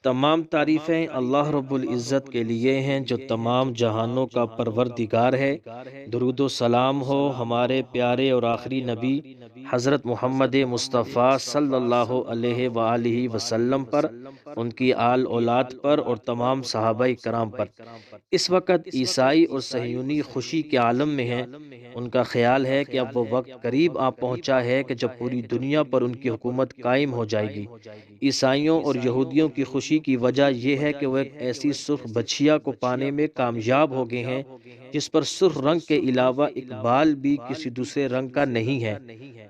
تمام تعریفیں اللہ رب العزت کے لیے ہیں جو تمام جہانوں کا پروردگار ہے۔ درود و سلام ہو ہمارے پیارے اور آخری نبی حضرت محمد مصطفیٰ صلی اللہ علیہ وآلہ وسلم پر، ان کی آل اولاد پر اور تمام صحابہ کرام پر۔ اس وقت عیسائی اور صہیونی خوشی کے عالم میں ہیں۔ ان کا خیال ہے کہ اب وہ وقت قریب آ پہنچا ہے کہ جب پوری دنیا پر ان کی حکومت قائم ہو جائے گی۔ عیسائیوں اور یہودیوں کی خوشی کی وجہ یہ ہے کہ وہ ایک ایسی سرخ بچھیا کو پانے میں کامیاب ہو گئے ہیں جس پر سرخ رنگ کے علاوہ ایک بال بھی کسی دوسرے رنگ کا نہیں ہے۔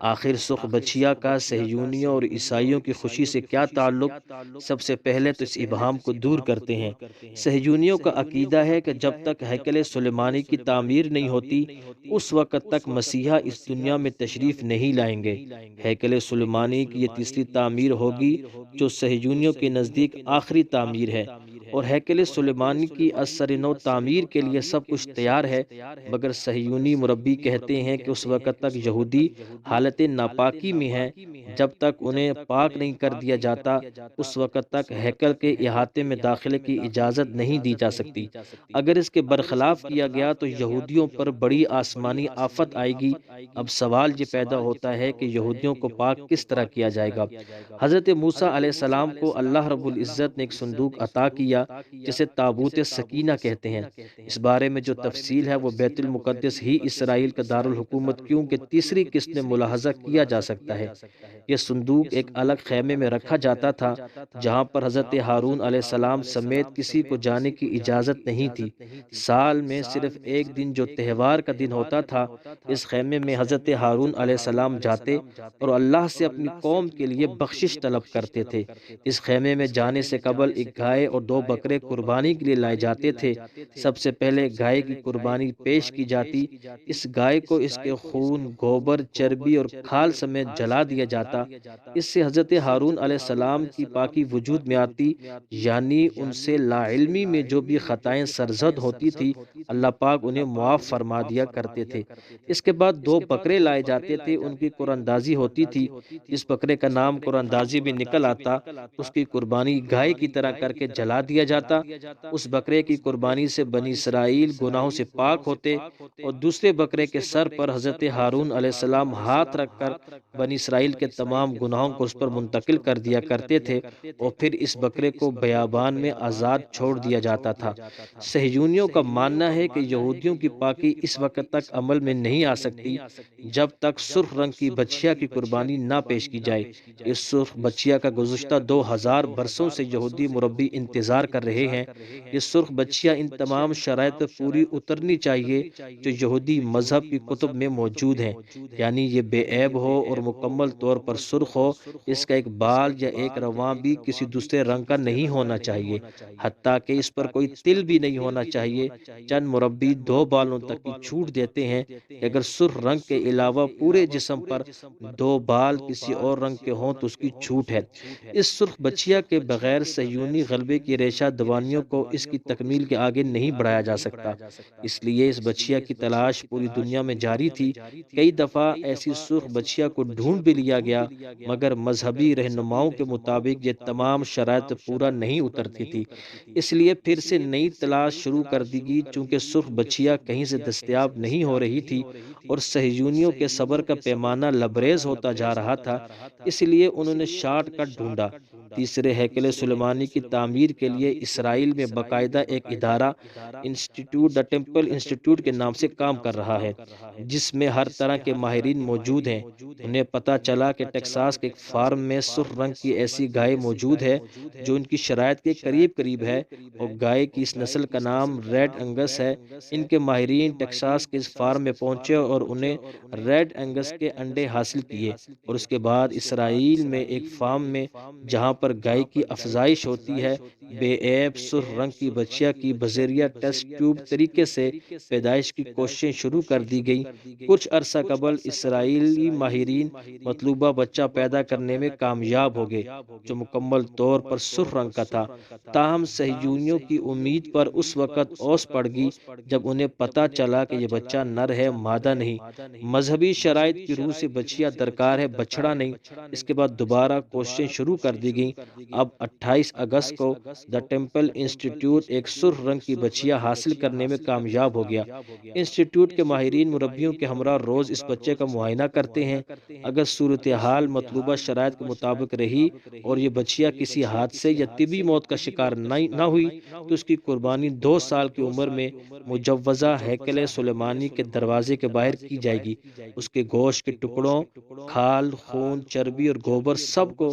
آخر سرخ بچھیا کا صہیونیوں اور عیسائیوں کی خوشی سے کیا تعلق؟ سب سے پہلے تو اس ابہام کو دور کرتے ہیں۔ صہیونیوں کا عقیدہ ہے کہ جب تک ہیکل سلیمانی کی تعمیر نہیں ہوتی اس وقت تک مسیحا اس دنیا میں تشریف نہیں لائیں گے۔ ہیکل سلیمانی کی یہ تیسری تعمیر ہوگی جو صہیونیوں کے نزدیک آخری تعمیر ہے، اور ہیکل سلیمانی کی اثر نو تعمیر کے لیے سب کچھ تیار ہے، مگر صہیونی مربی کہتے ہیں کہ اس وقت تک یہودی حالت ناپاکی میں ہیں۔ جب تک انہیں پاک نہیں کر دیا جاتا اس وقت تک ہیکل کے احاطے میں داخلے کی اجازت نہیں دی جا سکتی۔ اگر اس کے برخلاف کیا گیا تو یہودیوں پر بڑی آسمانی آفت آئے گی۔ اب سوال یہ پیدا ہوتا ہے کہ یہودیوں کو پاک کس طرح کیا جائے گا؟ حضرت موسیٰ علیہ السلام کو اللہ رب العزت نے ایک صندوق عطا کیا جسے تابوت سکینہ کہتے ہیں۔ اس بارے میں جو تفصیل ہے وہ بیت المقدس ہی اسرائیل کا دارالحکومت کیوں کہ تیسری قسط میں ملاحظہ کیا جا سکتا ہے۔ یہ صندوق ایک الگ خیمے میں رکھا جاتا تھا جہاں پر حضرت ہارون علیہ السلام سمیت کسی کو جانے کی اجازت نہیں تھی۔ سال میں صرف ایک دن جو تہوار کا دن ہوتا تھا اس خیمے میں حضرت ہارون علیہ السلام جاتے اور اللہ سے اپنی قوم کے لیے بخشش طلب کرتے تھے۔ اس خیمے میں جانے سے قبل ایک گائے اور 2 بکرے قربانی کے لیے لائے جاتے تھے۔ سب سے پہلے گائے کی قربانی پیش کی جاتی۔ اس گائے کو اس کے خون، گوبر، چربی اور کھال سمیت جلا دیا جاتا۔ اس سے حضرت ہارون علیہ السلام کی پاکی وجود میں آتی، یعنی ان سے لا علمی میں جو بھی خطائیں سرزد ہوتی تھی اللہ پاک انہیں معاف فرما دیا کرتے تھے۔ اس کے بعد 2 بکرے لائے جاتے تھے، ان کی قربانی ہوتی تھی۔ جس بکرے کا نام قربانی بھی نکل آتا اس کی قربانی گائے کی طرح کر کے جلا دیا جاتا۔ اس بکرے کی قربانی سے بنی اسرائیل گناہوں سے پاک ہوتے اور دوسرے بکرے کے سر پر حضرت ہارون علیہ السلام ہاتھ رکھ کر بنی اسرائیل کے تمام گناہوں کو اس پر منتقل کر دیا کرتے تھے، اور پھر اس بکرے کو بیابان میں آزاد چھوڑ دیا جاتا تھا۔ صہیونیوں کا ماننا ہے کہ یہودیوں کی پاکی اس وقت تک عمل میں نہیں آ سکتی جب تک سرخ رنگ کی بچھیا کی قربانی نہ پیش کی جائے۔ اس سرخ بچھیا کا گزشتہ 2000 برسوں سے یہودی مربی انتظار کر رہے ہیں۔ یہ سرخ بچھیا ان تمام شرائط پر پوری اترنی چاہیے جو یہودی مذہب کی کتب میں موجود ہیں، یعنی یہ بے عیب ہو اور مکمل طور پر سرخ ہو۔ اس کا ایک بال یا ایک رواں بھی کسی دوسرے رنگ کا نہیں ہونا چاہیے، حتیٰ کہ اس پر کوئی تل بھی نہیں ہونا چاہیے۔ چند مربی 2 بالوں تک کی چھوٹ دیتے ہیں کہ اگر سرخ رنگ کے علاوہ پورے جسم پر 2 بال کسی اور رنگ کے ہوں تو اس کی چھوٹ ہے۔ اس سرخ بچھیا کے بغیر صہیونی غلبے کی ریشہ دوانیوں کو اس کی تکمیل کے آگے نہیں بڑھایا جا سکتا۔ اس لیے اس بچھیا کی تلاش پوری دنیا میں جاری تھی۔ کئی دفعہ ایسی سرخ بچھیا کو ڈھونڈ بھی لیا گیا، مگر مذہبی رہنماؤں کے مطابق یہ تمام شرائط پورا نہیں اترتی تھی۔ اس لیے پھر سے نئی تلاش شروع کر دی گئی، چونکہ سرخ بچھیا کہیں سے دستیاب نہیں ہو رہی تھی اور صہیونیوں کے صبر کا پیمانہ لبریز ہوتا جا رہا تھا، اس لیے انہوں نے شارٹ کٹ ڈھونڈا۔ تیسرے ہیکل سلیمانی کی تعمیر کے لیے اسرائیل میں باقاعدہ ایک ادارہ انسٹیٹیوٹ دی ٹیمپل انسٹیٹیوٹ کے نام سے کام کر رہا ہے، جس میں ہر طرح کے ماہرین موجود ہیں۔ انہیں پتہ چلا کہ ٹیکساس کے ایک فارم میں سرخ رنگ کی ایسی گائے موجود ہے جو ان کی شرائط کے قریب قریب ہے، اور گائے کی اس نسل کا نام ریڈ انگس ہے۔ ان کے ماہرین ٹیکساس کے اس فارم میں پہنچے اور انہیں ریڈ انگس کے انڈے حاصل کیے، اور اس کے بعد اسرائیل میں ایک فارم میں جہاں پر گائے کی افزائش ہوتی ہے بے عیب سرخ رنگ کی بچھیا کی بذریعہ ٹیسٹ ٹیوب طریقے سے پیدائش کی کوششیں شروع کر دی گئی۔ کچھ عرصہ قبل اسرائیل اسرائیلی ماہرین مطلوبہ بچہ پیدا کرنے میں کامیاب ہو گئے جو مکمل طور پر سرخ رنگ کا تھا۔ تاہم صہیونیوں کی امید پر اس وقت اوس پڑ گئی جب انہیں پتہ چلا کہ یہ بچہ نر ہے، مادہ نہیں۔ مذہبی شرائط کی روح سے بچیا درکار ہے، بچڑا نہیں۔ اس کے بعد دوبارہ کوششیں شروع کر دی گئیں۔ اب 28 اگست کو دا ٹیمپل انسٹیٹیوٹ ایک سرخ رنگ کی بچیا حاصل کرنے میں کامیاب ہو گیا۔ انسٹیٹیوٹ کے ماہرین مربیوں کے ہمراہ روز اس بچے کا معائنہ کرتے ہیں۔ اگر صورتحال مطلوبہ شرائط کے مطابق رہی اور یہ بچیا کسی حادثے یا طبی موت کا شکار نہ ہوئی تو اس کی قربانی 2 سال کی عمر میں مجوزہ ہیکل سلیمانی کے دروازے کے باہر کی جائے گی۔ اس کے گوشت کے ٹکڑوں، کھال، خون، چربی اور گوبر سب کو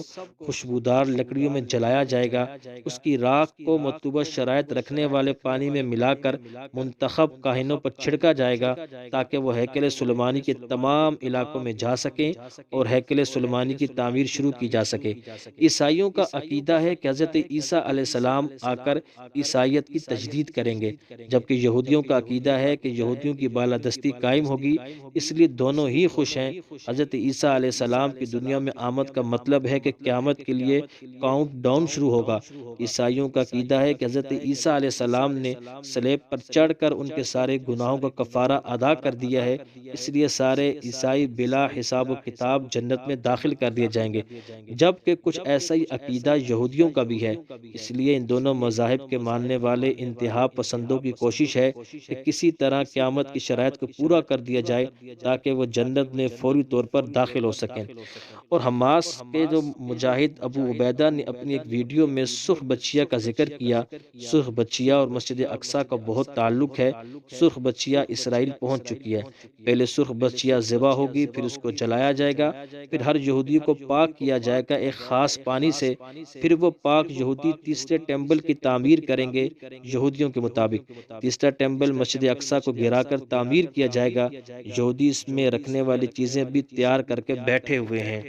خوشبودار لکڑیوں میں جلایا جائے گا۔ اس کی راکھ کو مطلوبہ شرائط رکھنے والے پانی میں ملا کر منتخب کاہنوں پر چھڑکا جائے گا تاکہ وہ ہیکل سلیمانی کے تمام علاقوں میں جا سکیں اور ہیکل سلیمانی کی تعمیر شروع کی جا سکے۔ عیسائیوں کا عقیدہ ہے کہ حضرت عیسیٰ علیہ السلام آ کر عیسائیت کی تجدید کریں گے، جبکہ یہودیوں کا عقیدہ ہے کہ یہودیوں کی بالادستی قائم ہوگی۔ اس لیے دونوں ہی خوش ہیں۔ حضرت عیسیٰ علیہ السلام کی دنیا میں آمد کا مطلب ہے کہ قیامت کے لیے کاؤنٹ ڈاؤن شروع ہوگا۔ عیسائیوں کا عقیدہ ہے کہ حضرت عیسیٰ علیہ السلام نے صلیب پر چڑھ کر ان کے سارے گناہوں کا کفارہ ادا کر دیا ہے، اس لیے سارے عیسائی بلا حساب و کتاب جنت میں داخل کر دیے جائیں گے، جبکہ کچھ ایسا ہی عقیدہ یہودیوں کا بھی ہے۔ اس لیے ان دونوں مذاہب کے ماننے والے انتہا پسندوں کی کوشش ہے کہ کسی طرح قیامت کی شرائط کو پورا کر دیا جائے تاکہ وہ جنت میں فوری طور پر داخل ہو سکیں۔ اور حماس کے جو مجاہد ابو عبیدہ نے اپنی ایک ویڈیو میں سرخ بچیا کا ذکر کیا۔ سرخ بچیا اور مسجد اقصیٰ کا بہت تعلق ہے۔ سرخ بچیا اسرائیل پہنچ چکی ہے۔ پہلے سرخ بچیا ذبح ہوگی، پھر اس کو جلایا جائے گا، پھر ہر یہودی کو پاک کیا جائے گا ایک خاص پانی سے، پھر وہ پاک یہودی تیسرے ٹیمپل کی تعمیر کریں گے یہودیوں کے مطابق۔ تیسرا ٹیمپل مسجد اقصیٰ کو گرا کر تعمیر کیا جائے گا۔ یہودی اس میں رکھنے والی چیزیں بھی تیار کر کے بیٹھے ہوئے ہیں۔